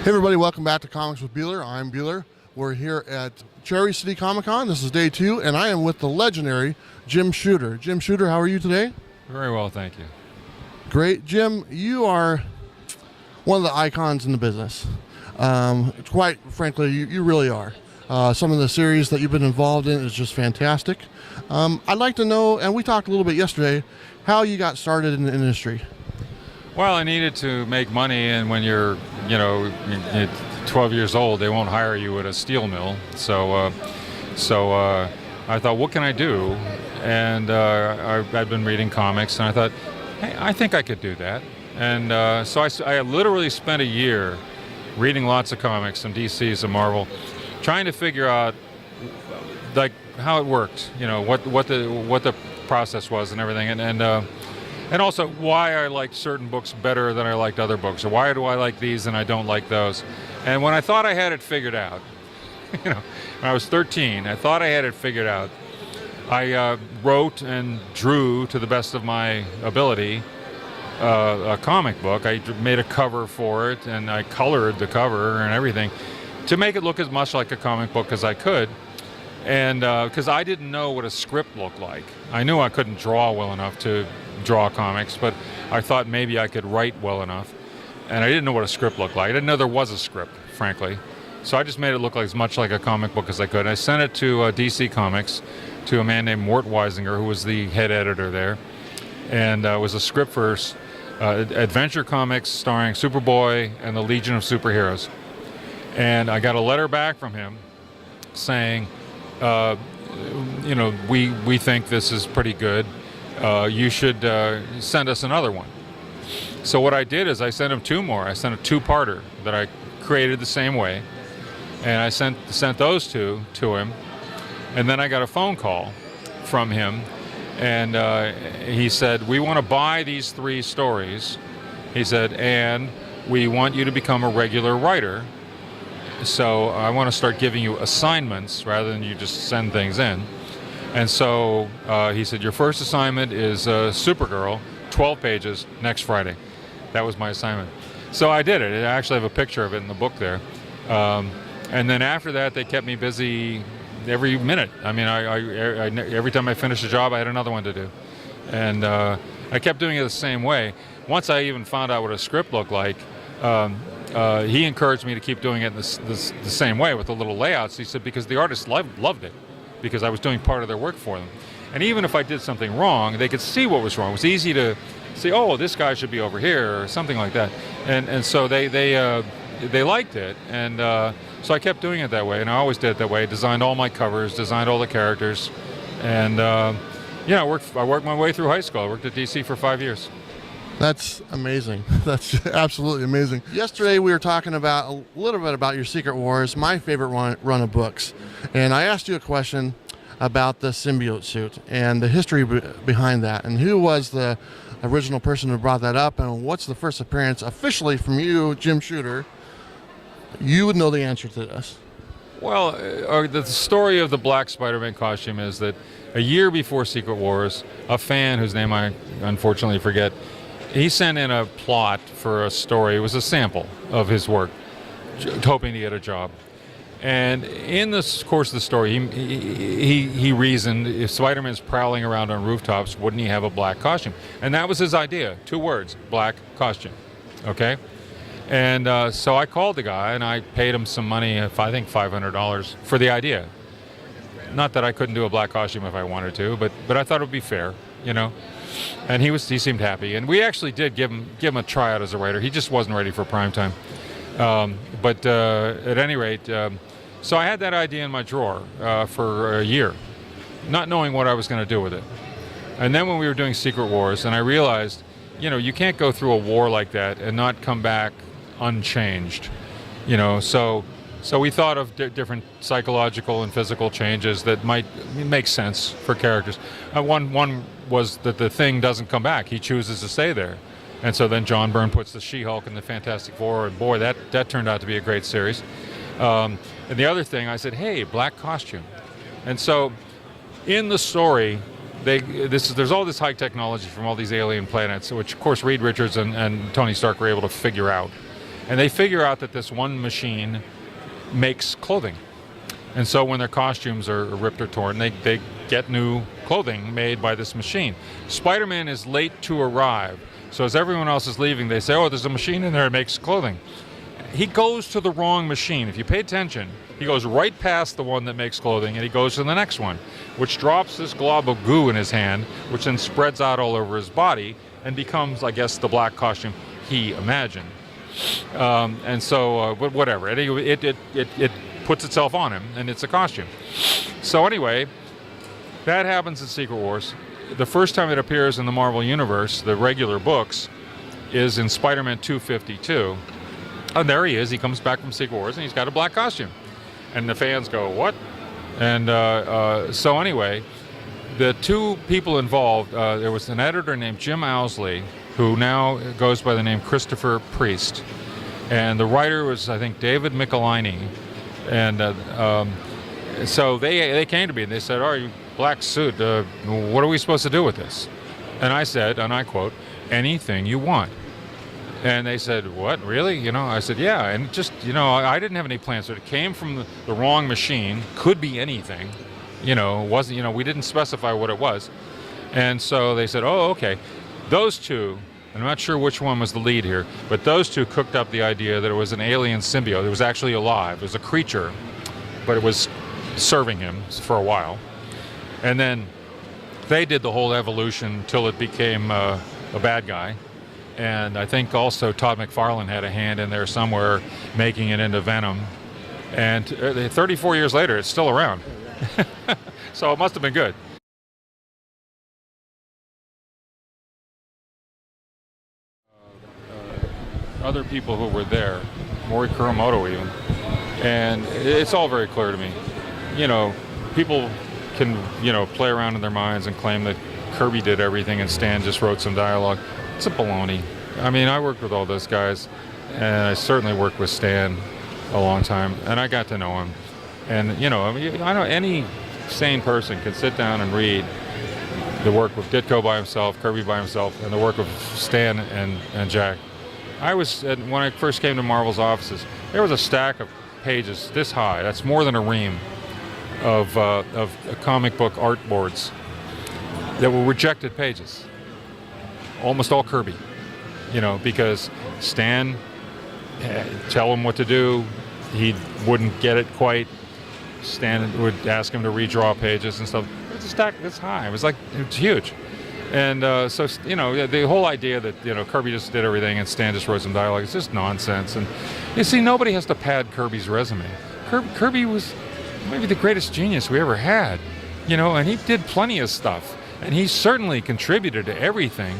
Hey everybody, welcome back to Comics with Bueller. I'm Bueller. We're here at Cherry City Comic Con. This is day 2, and I am with the legendary Jim Shooter. Jim Shooter, how are you today? Very well, thank you. Great. Jim, you are one of the icons in the business. Quite frankly, you really are. Some of the series that you've been involved in is just fantastic. I'd like to know, and we talked a little bit yesterday, how you got started in the industry. Well, I needed to make money, and when you're, 12 years old, they won't hire you at a steel mill. So I thought, what can I do? And I'd been reading comics, and I thought, hey, I think I could do that. And so I literally spent a year reading lots of comics, some DCs and Marvel, trying to figure out like how it worked, what the process was and everything, and also why I liked certain books better than I liked other books, or why do I like these and I don't like those. And when I thought I had it figured out, when I was 13, I thought I had it figured out. I wrote and drew to the best of my ability a comic book. I made a cover for it, and I colored the cover and everything to make it look as much like a comic book as I could. And because I didn't know what a script looked like. I knew I couldn't draw well enough to draw comics, but I thought maybe I could write well enough. And I didn't know what a script looked like. I didn't know there was a script, frankly. So I just made it look like as much like a comic book as I could. I sent it to DC Comics, to a man named Mort Weisinger, who was the head editor there. And it was a script for adventure comics starring Superboy and the Legion of Superheroes. And I got a letter back from him saying, we think this is pretty good. You should send us another one. So what I did is I sent him 2 more. I sent a 2-parter that I created the same way, and I sent those 2 to him. And then I got a phone call from him, and he said, we want to buy these 3 stories. He said, and we want you to become a regular writer. So I want to start giving you assignments rather than you just send things in. And so he said, your first assignment is Supergirl, 12 pages, next Friday. That was my assignment. So I did it. I actually have a picture of it in the book there. And then after that, they kept me busy every minute. I mean, I every time I finished a job, I had another one to do. And I kept doing it the same way. Once I even found out what a script looked like, he encouraged me to keep doing it the same way with the little layouts. He said, because the artists loved it, because I was doing part of their work for them. And even if I did something wrong, they could see what was wrong. It was easy to see, oh, this guy should be over here, or something like that. And so they liked it. And so I kept doing it that way, and I always did it that way. I designed all my covers, designed all the characters. And I worked my way through high school. I worked at DC for 5 years. That's amazing. That's absolutely amazing. Yesterday we were talking about a little bit about your Secret Wars, my favorite run of books. And I asked you a question about the symbiote suit and the history behind that, and who was the original person who brought that up, and what's the first appearance officially from you, Jim Shooter. You would know the answer to this. Well, the story of the black Spider-Man costume is that a year before Secret Wars, a fan whose name I unfortunately forget, he sent in a plot for a story. It was a sample of his work, hoping to get a job. And in the course of the story, he reasoned, if Spider-Man's prowling around on rooftops, wouldn't he have a black costume? And that was his idea. 2 words, black costume. Okay? And so I called the guy, and I paid him some money, I think $500, for the idea. Not that I couldn't do a black costume if I wanted to, but I thought it would be fair, And he seemed happy, and we actually did give him a tryout as a writer. He just wasn't ready for prime time. But at any rate, so I had that idea in my drawer for a year, not knowing what I was going to do with it. And then when we were doing Secret Wars, and I realized, you can't go through a war like that and not come back unchanged. So we thought of different psychological and physical changes that might make sense for characters. One was that the Thing doesn't come back. He chooses to stay there. And so then John Byrne puts the She-Hulk and the Fantastic Four, and boy, that turned out to be a great series. And the other thing, I said, hey, black costume. And so in the story, there's all this high technology from all these alien planets, which of course Reed Richards and Tony Stark were able to figure out. And they figure out that this one machine makes clothing. And so when their costumes are ripped or torn, they get new clothing made by this machine. Spider-Man is late to arrive. So as everyone else is leaving, they say, oh, there's a machine in there that makes clothing. He goes to the wrong machine. If you pay attention, he goes right past the one that makes clothing, and he goes to the next one, which drops this glob of goo in his hand, which then spreads out all over his body and becomes, I guess, the black costume he imagined. And so, but whatever. It puts itself on him, and it's a costume. So anyway, that happens in Secret Wars. The first time it appears in the Marvel Universe, the regular books, is in Spider-Man 252. And there he is. He comes back from Secret Wars, and he's got a black costume. And the fans go, what? And so anyway, the two people involved, there was an editor named Jim Owsley, who now goes by the name Christopher Priest. And the writer was, I think, David Michelini. And so they came to me, and they said, oh, you black suit, what are we supposed to do with this? And I said, and I quote, anything you want. And they said, what, really? You know, I said, yeah. And just, you know, I didn't have any plans. So it came from the wrong machine, could be anything, you know, wasn't, you know, we didn't specify what it was. And so they said, oh, okay. Those two, I'm not sure which one was the lead here, but those two cooked up the idea that it was an alien symbiote. It was actually alive. It was a creature, but it was serving him for a while. And then they did the whole evolution till it became a bad guy. And I think also Todd McFarlane had a hand in there somewhere making it into Venom. And 34 years later, it's still around. So it must have been good. Other people who were there, Mori Kuramoto even. And it's all very clear to me. You know, people can, you know, play around in their minds and claim that Kirby did everything and Stan just wrote some dialogue. It's a baloney. I mean, I worked with all those guys, and I certainly worked with Stan a long time, and I got to know him. And, you know, I mean, I know any sane person can sit down and read the work of Ditko by himself, Kirby by himself, and the work of Stan and Jack. When I first came to Marvel's offices, there was a stack of pages this high. That's more than a ream of comic book art boards that were rejected pages. Almost all Kirby, you know, because Stan, tell him what to do, he wouldn't get it quite. Stan would ask him to redraw pages and stuff. It was a stack this high. It was huge. And so, you know, the whole idea that, you know, Kirby just did everything and Stan just wrote some dialogue, it's just nonsense. And you see, nobody has to pad Kirby's resume. Kirby was maybe the greatest genius we ever had, you know, and he did plenty of stuff. And he certainly contributed to everything,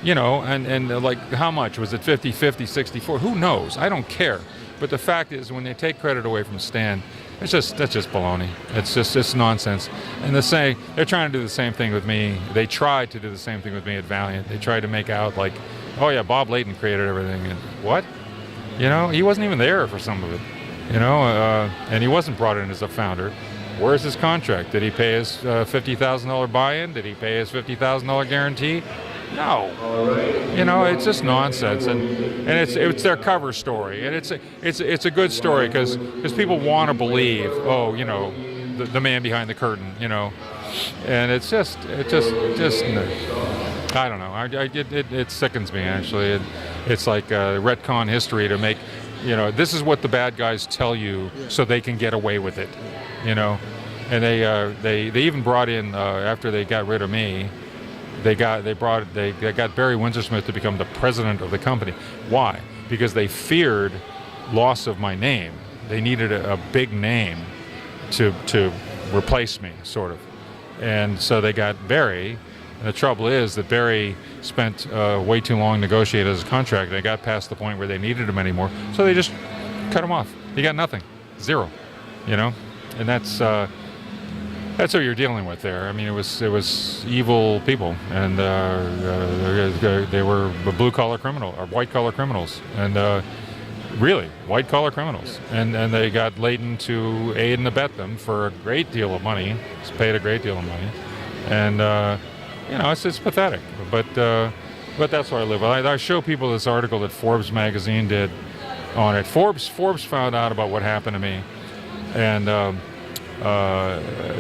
you know, and like how much? Was it 50-50, 64? Who knows? I don't care. But the fact is, when they take credit away from Stan, that's just baloney. It's nonsense. And they're trying to do the same thing with me. They tried to do the same thing with me at Valiant. They tried to make out like, oh yeah, Bob Layton created everything. And what? You know, he wasn't even there for some of it. You know, and he wasn't brought in as a founder. Where's his contract? Did he pay his $50,000 buy-in? Did he pay his $50,000 guarantee? No. You know, it's just nonsense, and it's their cover story, and it's a good story because people want to believe, oh, you know, the man behind the curtain, you know, and it's just I don't know. It sickens me actually. It's like retcon history to make, you know, this is what the bad guys tell you so they can get away with it, you know. And they even brought in after they got rid of me, they got Barry Windsor-Smith to become the president of the company. Why? Because they feared loss of my name. They needed a big name to replace me, sort of. And so they got Barry. And the trouble is that Barry spent way too long negotiating his contract. They got past the point where they needed him anymore, so they just cut him off. He got nothing, zero, you know. And that's what you're dealing with there. I mean, it was evil people, and they were blue-collar criminal or white-collar criminals, and really white-collar criminals. And they got Layton to aid and abet them for a great deal of money. He's paid a great deal of money, and you know, it's pathetic. But that's where I live. I show people this article that Forbes magazine did on it. Forbes found out about what happened to me, and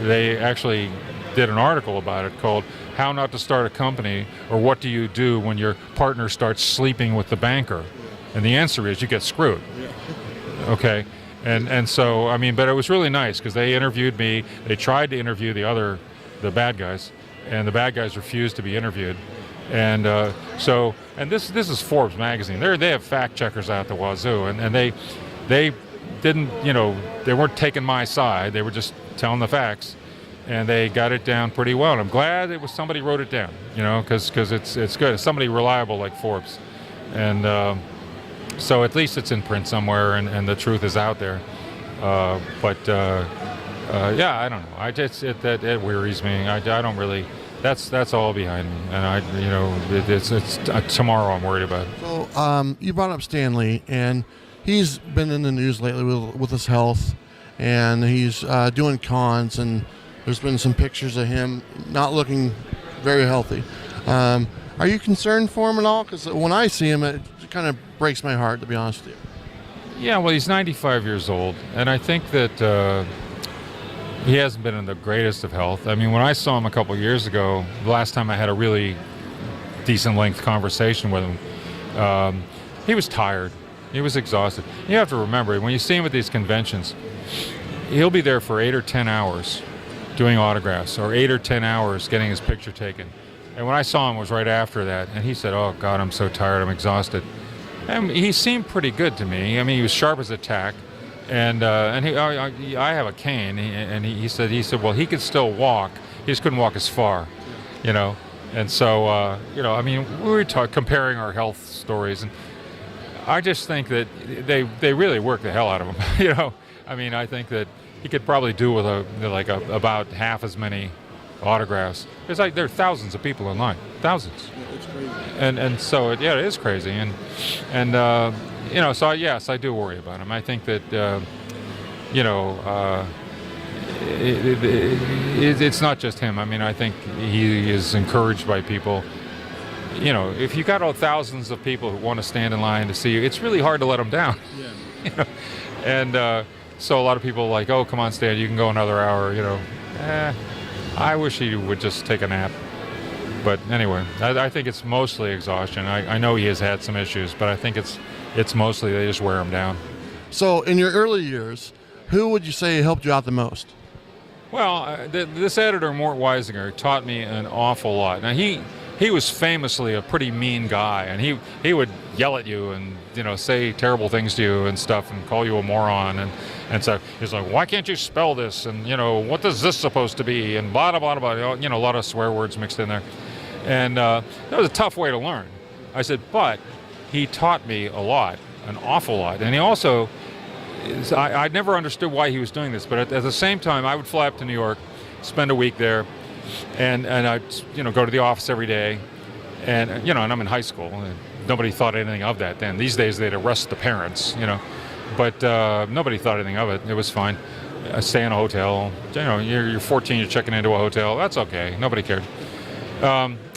they actually did an article about it called "How Not to Start a Company," or "What Do You Do When Your Partner Starts Sleeping with the Banker?" And the answer is you get screwed. Okay, and so I mean, but it was really nice because they interviewed me. They tried to interview the bad guys, and the bad guys refused to be interviewed. And and this is Forbes magazine. They have fact checkers out the wazoo, and they didn't, they weren't taking my side. They were just telling the facts, and they got it down pretty well. And I'm glad it was somebody wrote it down, because it's good. It's somebody reliable like Forbes, and so at least it's in print somewhere, and the truth is out there. Yeah, I don't know. It worries me. I don't really. That's all behind me, and it's tomorrow I'm worried about. So you brought up Stanley, and he's been in the news lately with his health, and he's doing cons, and there's been some pictures of him not looking very healthy. Are you concerned for him at all? Because when I see him, it kind of breaks my heart, to be honest with you. Yeah, well, he's 95 years old, and I think that he hasn't been in the greatest of health. I mean, when I saw him a couple years ago, the last time I had a really decent length conversation with him, he was tired. He was exhausted. You have to remember, when you see him at these conventions, he'll be there for 8 or 10 hours doing autographs, or 8 or 10 hours getting his picture taken. And when I saw him, it was right after that, and he said, "Oh God, I'm so tired, I'm exhausted." And he seemed pretty good to me. I mean, he was sharp as a tack. And I have a cane, and he said, well, he could still walk. He just couldn't walk as far, And so, I mean, we were comparing our health stories, and I just think that they really work the hell out of him, I mean, I think that he could probably do with about half as many autographs. It's like there are thousands of people in line, thousands. Yeah, it's crazy. And so it is crazy, and so yes, I do worry about him. I think that it's not just him. I mean, I think he is encouraged by people. If you got thousands of people who want to stand in line to see you, it's really hard to let them down. Yeah. And so a lot of people are like, "Oh, come on, Stan, you can go another hour." I wish he would just take a nap. But anyway, I think it's mostly exhaustion. I know he has had some issues, but I think it's mostly they just wear him down. So in your early years, who would you say helped you out the most? Well, this editor, Mort Weisinger, taught me an awful lot. Now, he was famously a pretty mean guy, and he would yell at you and say terrible things to you and stuff and call you a moron, and so he's like, "Why can't you spell this?" and "What is this supposed to be?" and blah blah blah blah. A lot of swear words mixed in there, and that was a tough way to learn. I said, but he taught me a lot, an awful lot, and he also. I never understood why he was doing this, but at the same time, I would fly up to New York, spend a week there, and I'd go to the office every day, and and I'm in high school, and nobody thought anything of that then. These days they'd arrest the parents, but nobody thought anything of it. It was fine. I stay in a hotel. You're 14, you're checking into a hotel. That's okay. Nobody cared.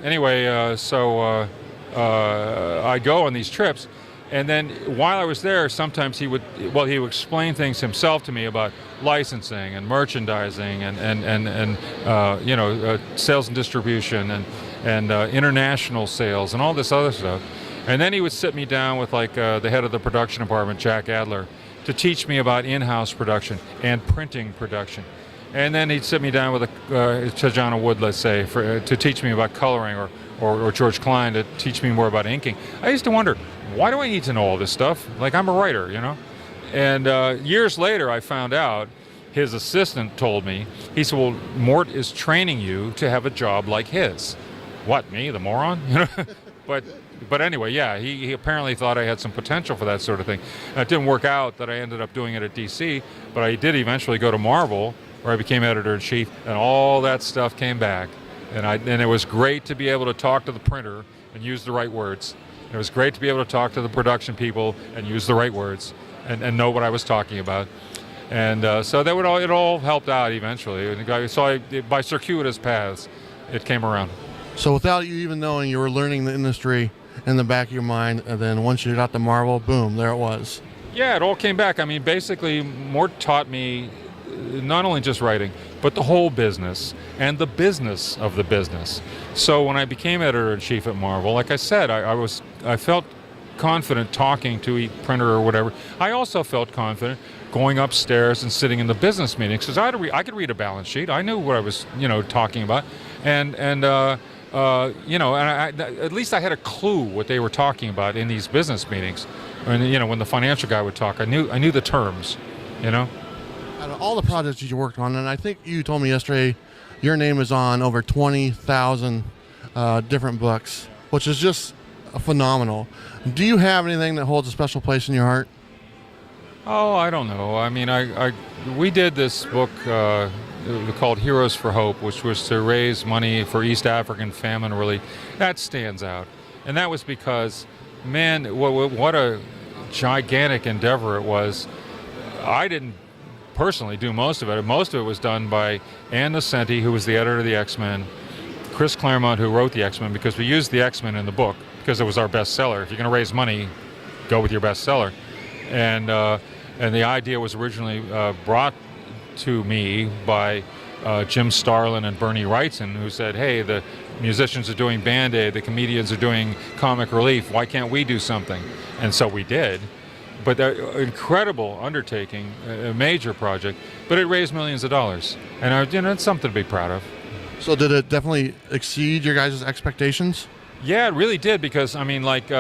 Anyway, so I go on these trips. And then while I was there, sometimes he would explain things himself to me about licensing and merchandising and sales and distribution and international sales and all this other stuff. And then he would sit me down with the head of the production department, Jack Adler, to teach me about in-house production and printing production. And then he'd sit me down with Tajana Wood, let's say, to teach me about coloring, or George Klein to teach me more about inking. I used to wonder, why do I need to know all this stuff? I'm a writer, And years later, I found out, his assistant told me, he said, "Well, Mort is training you to have a job like his." What, me, the moron? But anyway, yeah, he apparently thought I had some potential for that sort of thing. And it didn't work out that I ended up doing it at DC, but I did eventually go to Marvel, where I became editor-in-chief, and all that stuff came back. And it was great to be able to talk to the printer and use the right words. It was great to be able to talk to the production people and use the right words and know what I was talking about. And so it all helped out eventually. And so by circuitous paths, it came around. So without you even knowing, you were learning the industry in the back of your mind, and then once you got to Marvel, boom, there it was. Yeah, it all came back. I mean, basically, Mort taught me not only just writing, but the whole business and the business of the business. So when I became editor-in-chief at Marvel, like I said, I felt confident talking to each printer or whatever. I also felt confident going upstairs and sitting in the business meetings because I could read a balance sheet. I knew what I was, talking about, and at least I had a clue what they were talking about in these business meetings. And when the financial guy would talk, I knew the terms, Out of all the projects that you worked on, and I think you told me yesterday, your name is on over 20,000 different books, which is just phenomenal. Do you have anything that holds a special place in your heart? Oh, I don't know. I mean, we did this book called Heroes for Hope, which was to raise money for East African famine relief. That stands out, and that was because, man, what a gigantic endeavor it was. I didn't personally do most of it. Most of it was done by Ann Nocenti, who was the editor of the X-Men, Chris Claremont, who wrote the X-Men, because we used the X-Men in the book because it was our bestseller. If you're going to raise money, go with your bestseller. And the idea was originally brought to me by Jim Starlin and Bernie Wrightson, who said, hey, the musicians are doing Band-Aid, the comedians are doing comic relief, why can't we do something? And so we did. But incredible undertaking, a major project, but it raised millions of dollars. And it's something to be proud of. So did it definitely exceed your guys' expectations? Yeah, it really did, because, I mean, not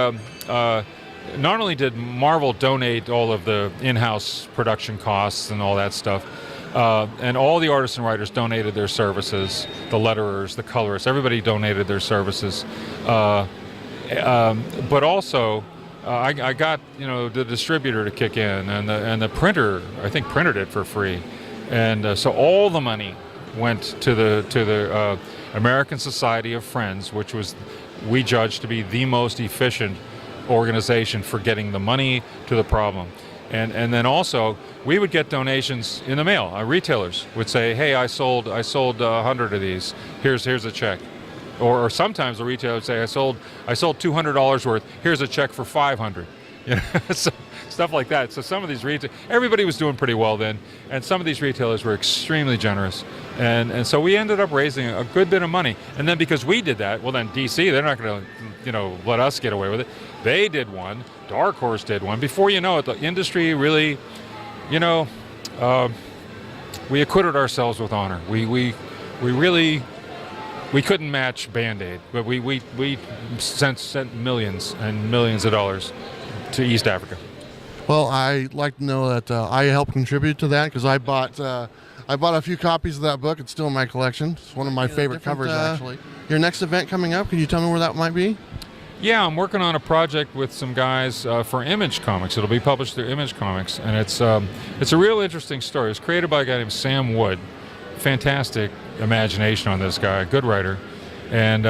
only did Marvel donate all of the in-house production costs and all that stuff, and all the artists and writers donated their services, the letterers, the colorists, everybody donated their services. But also, I got the distributor to kick in, and the printer, I think, printed it for free, and so all the money went to the American Society of Friends, which we judged to be the most efficient organization for getting the money to the problem. And then also we would get donations in the mail. Retailers would say, hey, I sold 100 of these, here's a check. Or sometimes the retailer would say, I sold $200 worth, here's a check for 500. So, stuff like that. So some of these everybody was doing pretty well then, and some of these retailers were extremely generous. And so we ended up raising a good bit of money. And then because we did that, well then DC, they're not going to let us get away with it. They did one, Dark Horse did one. Before you know it, the industry really, we acquitted ourselves with honor. We couldn't match Band-Aid, but we sent millions and millions of dollars to East Africa. Well, I'd like to know that I helped contribute to that because I bought a few copies of that book. It's still in my collection. It's one of my favorite covers, actually. Your next event coming up, can you tell me where that might be? Yeah, I'm working on a project with some guys for Image Comics. It'll be published through Image Comics, and it's a real interesting story. It's created by a guy named Sam Wood. Fantastic imagination on this guy, good writer, and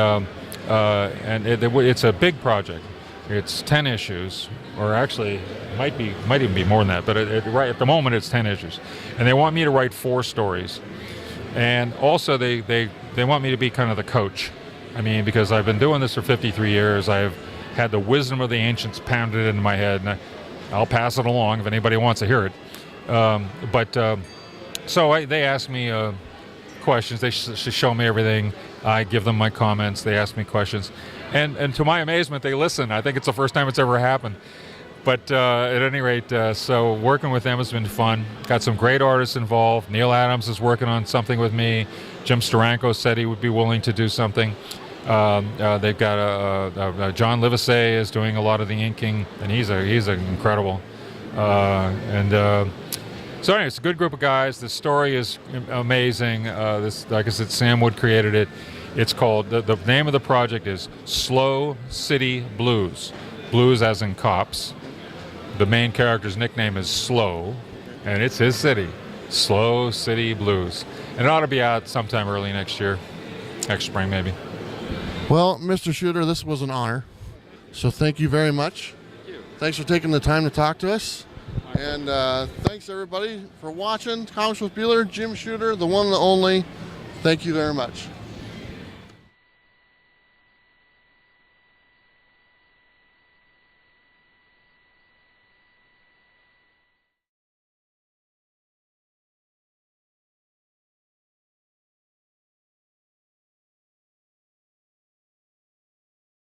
it's a big project. It's 10 issues, or actually might even be more than that. But right at the moment, it's 10 issues, and they want me to write 4 stories, and also they want me to be kind of the coach. I mean, because I've been doing this for 53 years, I've had the wisdom of the ancients pounded into my head, and I'll pass it along if anybody wants to hear it. So they ask me questions. They show me everything. I give them my comments. They ask me questions. And to my amazement, they listen. I think it's the first time it's ever happened. But at any rate, so working with them has been fun. Got some great artists involved. Neil Adams is working on something with me. Jim Steranko said he would be willing to do something. They've got John Livesey is doing a lot of the inking, and he's incredible. So anyway, it's a good group of guys. The story is amazing. Like I said, Sam Wood created it. It's called, the name of the project is Slow City Blues. Blues as in cops. The main character's nickname is Slow, and it's his city. Slow City Blues. And it ought to be out sometime early next year. Next spring, maybe. Well, Mr. Shooter, this was an honor. So thank you very much. Thank you. Thanks for taking the time to talk to us. And thanks, everybody, for watching. Comics with Bueller, Jim Shooter, the one and the only. Thank you very much.